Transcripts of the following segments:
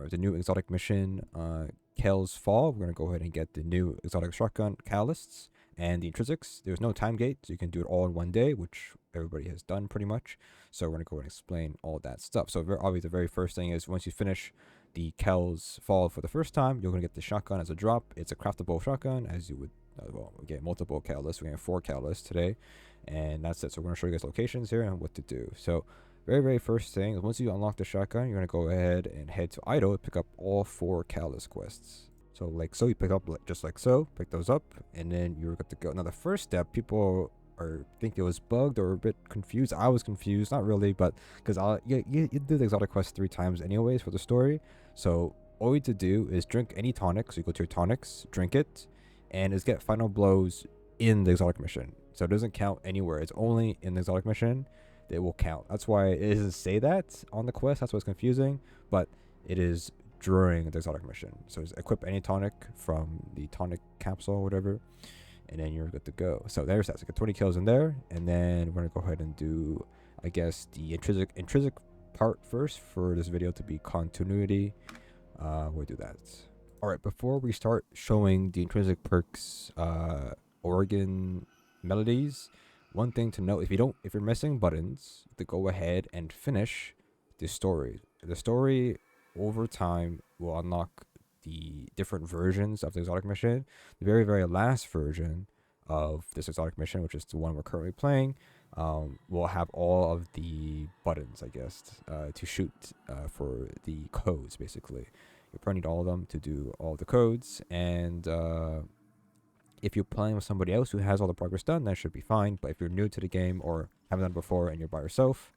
the new exotic mission, Kell's Fall. We're gonna go ahead and get the new exotic shotgun catalysts and the intrinsics. There's no time gate, so you can do it all in one day, which everybody has done pretty much. So we're gonna go ahead and explain all that stuff. So obviously, the very first thing is once you finish the Kell's Fall for the first time, you're gonna get the shotgun as a drop. It's a craftable shotgun, as you would. Well, we get multiple catalysts. We're getting 4 catalysts today, and that's it. So we're gonna show you guys locations here and what to do. So very first thing is once you unlock the shotgun, you're gonna go ahead and head to Eido to pick up all 4 catalyst quests. So like so, you pick up just like so, pick those up, and then you're good to go. Now the first step, people think it was bugged or a bit confused. I was confused, not really, but because you do the exotic quest 3 times anyways for the story. So all you need to do is drink any tonic. So you go to your tonics, drink it, and it's get final blows in the exotic mission. So it doesn't count anywhere. It's only in the exotic mission it will count. That's why it doesn't say that on the quest. That's what's confusing, but it is during the exotic mission. So just equip any tonic from the tonic capsule or whatever, and then you're good to go. So there's that. So get 20 kills in there, and then we're gonna go ahead and do, I guess, the intrinsic part first for this video to be continuity. We'll do that. All right, before we start showing the intrinsic perks organ melodies, one thing to note, if you're missing buttons, to go ahead and finish the story. The story over time will unlock the different versions of the exotic mission. The very last version of this exotic mission, which is the one we're currently playing, will have all of the buttons, I guess, to shoot for the codes. Basically, you probably need all of them to do all the codes, and if you're playing with somebody else who has all the progress done, that should be fine. But if you're new to the game or haven't done it before and you're by yourself,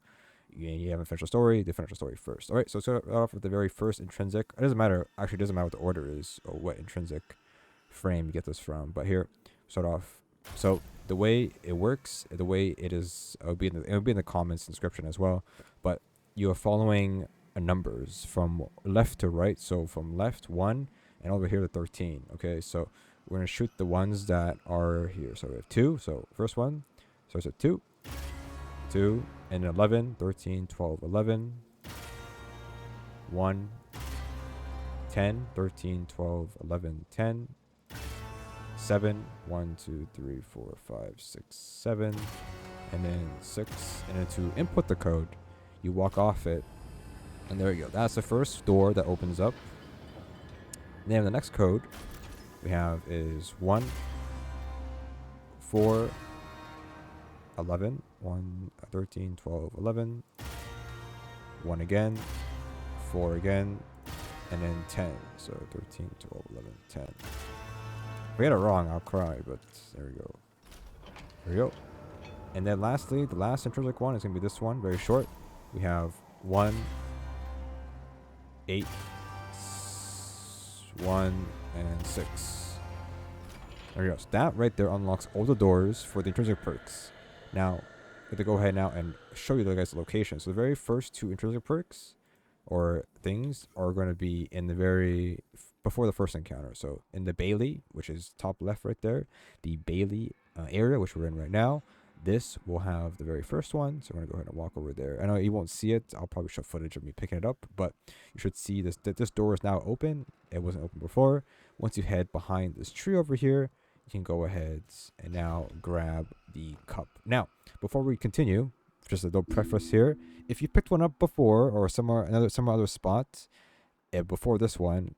you haven't finished the story, they finish the story first. All right, so start off with the very first intrinsic. It doesn't matter. Actually, it doesn't matter what the order is or what intrinsic frame you get this from. But here, start off. So the way it works, the way it is, it'll be in the comments description as well. But you are following numbers from left to right. So from left 1 and over here to 13. Okay, so we're going to shoot the ones that are here. So we have 2. So first one starts at 2, 2, and 11, 13, 12, 11, 1, 10, 13, 12, 11, 10, 7, 1, 2, 3, 4, 5, 6, 7, and then 6. And then to input the code, you walk off it, and there you go. That's the first door that opens up. And then the next code we have is 1, 4, 11, 1, 13, 12, 11, 1 again, 4 again, and then 10. So 13, 12, 11, 10. If I get it wrong, I'll cry, but there we go. There we go. And then lastly, the last intrinsic one is going to be this one, very short. We have 1, 8, 1, and 6. There we go. So that right there unlocks all the doors for the intrinsic perks. Now, I'm going to go ahead now and show you the guys' location. So the very first 2 intrinsic perks or things are going to be in the before the first encounter. So in the Baily, which is top left right there, the Baily area, which we're in right now, this will have the very first one. So we're going to go ahead and walk over there. I know you won't see it. I'll probably show footage of me picking it up, but you should see this door is now open. It wasn't open before. Once you head behind this tree over here, you can go ahead and now grab the cup. Now, before we continue, just a little preface here. If you picked one up before or some other spot before this one,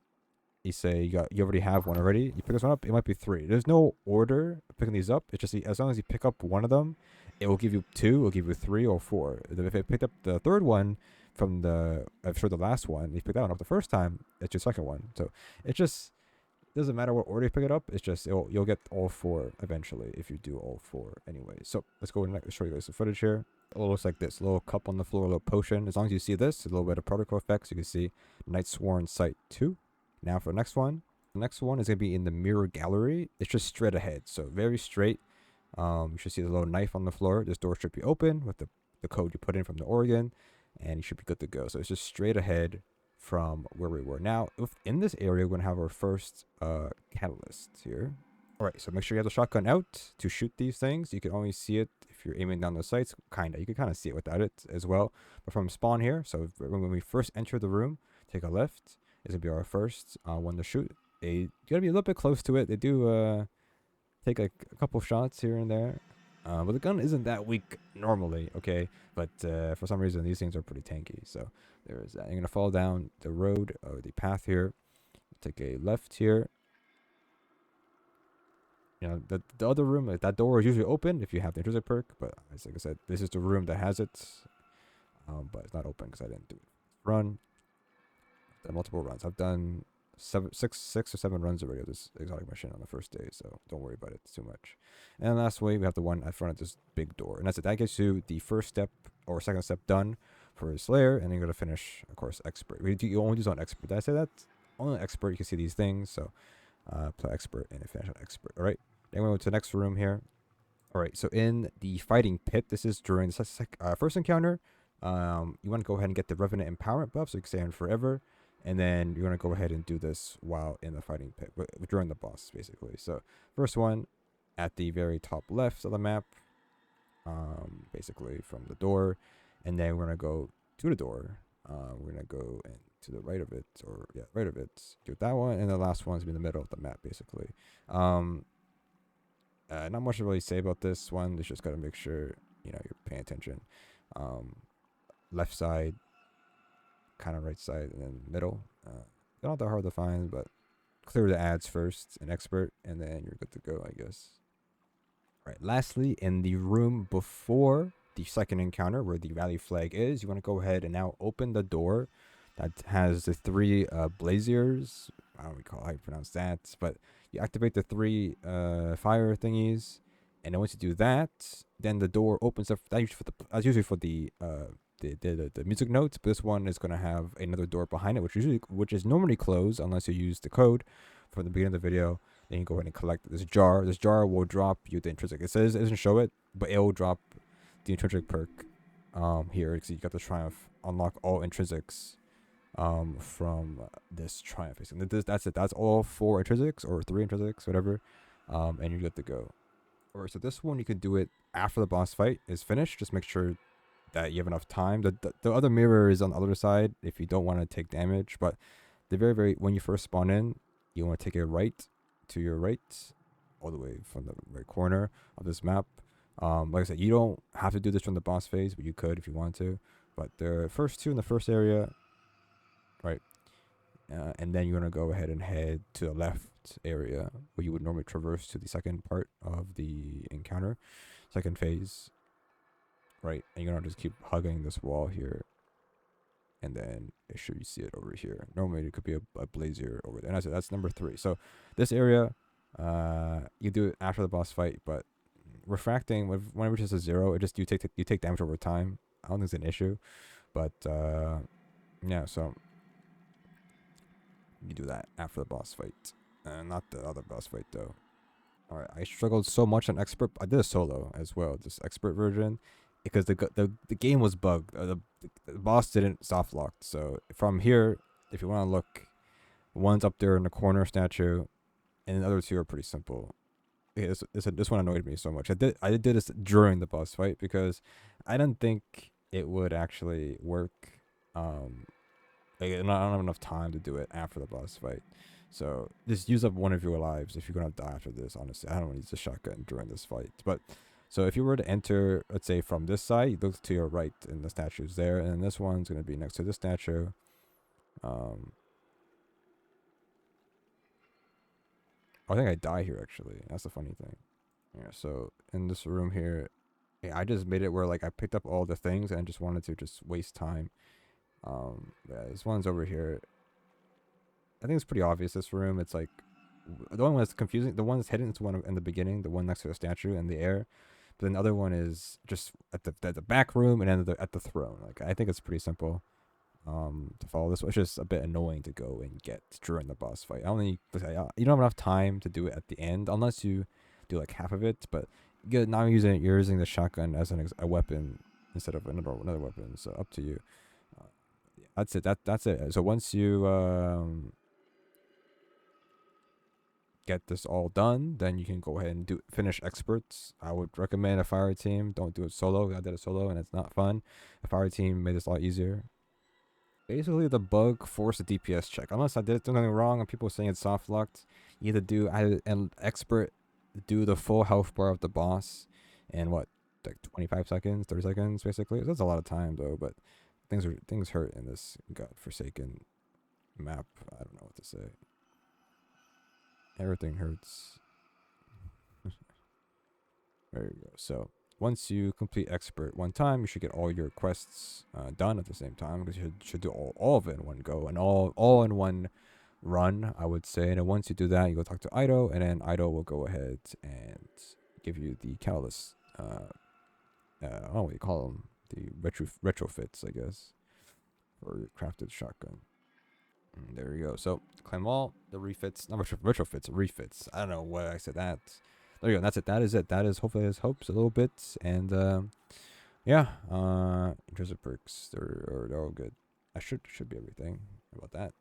you say you already have one already. You pick this one up, it might be 3. There's no order of picking these up. It's just as long as you pick up one of them, it will give you 2, it will give you 3 or 4. If it picked up the third one from the last one, you picked that one up the first time, it's your second one. So it just doesn't matter what order you pick it up. It's just you'll get all 4 eventually if you do all 4 anyway. So let's go and show you guys the footage here. It looks like this: a little cup on the floor, a little potion. As long as you see this, a little bit of particle effects, you can see Nightsworn Sight II. Now for the next one. The next one is going to be in the mirror gallery. It's just straight ahead, so very straight. You should see the little knife on the floor. This door should be open with the code you put in from the organ, and you should be good to go. So it's just straight ahead from where we were. Now, in this area, we're going to have our first catalyst here. All right, so make sure you have the shotgun out to shoot these things. You can only see it if you're aiming down the sights. You can kind of see it without it as well. But from spawn here, so when we first enter the room, take a left, is gonna be our first one to shoot. You gotta be a little bit close to it. They do take like a couple shots here and there. But the gun isn't that weak normally, okay? But for some reason, these things are pretty tanky. So there is that. You're going to fall down the road or the path here. Take a left here. You know, the other room, like that door is usually open if you have the intrinsic perk. But as like I said, this is the room that has it. But it's not open because I didn't do it. Run. I've done multiple runs. I've done six or seven runs already of this exotic mission on the first day, so don't worry about it too much. And lastly, we have the one at front of this big door, and that's it. That gets you the first step or second step done for his Slayer, and then you're gonna finish, of course, expert. You only use on expert. Did I say that? Only expert. You can see these things, so play expert and finish on expert. All right. Then we go to the next room here. All right. So in the fighting pit, this is during the first encounter. You want to go ahead and get the Revenant Empowerment buff, so you can stay on forever. And then you're going to go ahead and do this while in the fighting pit, during the boss, basically. So first one at the very top left of the map, basically from the door. And then we're going to go to the door. We're going to go to the right of it, or yeah, right of it. Do that one. And the last one's in the middle of the map, basically. Not much to really say about this one. You just got to make sure, you're paying attention. Left side, kind of right side, and then middle. They're not that hard to find, but clear the ads first and expert, and then you're good to go, I guess. All right. Lastly, in the room before the second encounter, where the rally flag is, you want to go ahead and now open the door that has the three blaziers. I don't recall how you pronounce that, but you activate the three fire thingies, and then once you do that, then the door opens up. That's usually for the music notes, but this one is going to have another door behind it, which is normally closed unless you use the code from the beginning of the video. Then you go ahead and collect this jar. This jar will drop you the intrinsic. It doesn't show it, but it will drop the intrinsic perk here. So you got the triumph, unlock all intrinsics from this triumph. That's it. That's all 4 intrinsics or 3 intrinsics, whatever, and you're good to go. Alright, so this one you can do it after the boss fight is finished. Just make sure that you have enough time. The other mirror is on the other side if you don't want to take damage, but the very when you first spawn in, you want to take a right to your right, all the way from the right corner of this map. Like I said, you don't have to do this from the boss phase, but you could if you want to. But the first 2 in the first area, right, and then you're gonna go ahead and head to the left area where you would normally traverse to the second part of the encounter, second phase. Right, and you're gonna just keep hugging this wall here, and then make sure you see it over here. Normally it could be a blazer over there, and that's number 3. So this area, you do it after the boss fight, but refracting whenever it's just a 0, it just you take damage over time. I don't think it's an issue, but yeah. So you do that after the boss fight, not the other boss fight though. All right, I struggled so much on expert. I did a solo as well, this expert version, because the game was bugged. The boss didn't soft lock. So from here, if you want to look, one's up there in the corner statue, and the other 2 are pretty simple. Okay, this one annoyed me so much. I did this during the boss fight because I didn't think it would actually work. I don't have enough time to do it after the boss fight. So just use up one of your lives if you're gonna die after this. Honestly, I don't want to use a shotgun during this fight, but. So if you were to enter, let's say from this side, you look to your right and the statue's there. And this one's going to be next to this statue. I think I die here, actually. That's the funny thing. Yeah, so in this room here, I just made it where like I picked up all the things and just wanted to just waste time. Yeah, this one's over here. I think it's pretty obvious, this room. It's like, the one that's confusing, the one that's hidden is the one in the beginning, the one next to the statue in the air. But then the other one is just at the back room and then at the throne. Like I think it's pretty simple to follow this. It's just a bit annoying to go and get during the boss fight. You don't have enough time to do it at the end unless you do like half of it. But now you're using the shotgun as a weapon instead of another weapon. So up to you. That's it. That's it. So once you get this all done, then you can go ahead and finish experts. I would recommend a fire team. Don't do it solo. I did it solo and it's not fun. A fire team made this a lot easier. Basically, the bug forced a DPS check. Unless I did something wrong and people were saying it's soft locked, you either do an expert do the full health bar of the boss in what, like 25 seconds, 30 seconds, basically. That's a lot of time though, but things hurt in this godforsaken map. I don't know what to say. Everything hurts. There you go. So once you complete expert one time, you should get all your quests done at the same time, because you should do all of it in one go and all in one run, I would say. And then once you do that, you go talk to Eido, and then Eido will go ahead and give you the catalyst. I don't know what you call them, the retrofits, I guess, for your crafted shotgun. There you go. So claim all the refits, not retrofits, refits. I don't know why I said that. There you go. That's it. That is it. That is hopefully his hopes a little bit. And yeah, intrinsic perks, they're all good. I should be everything about that.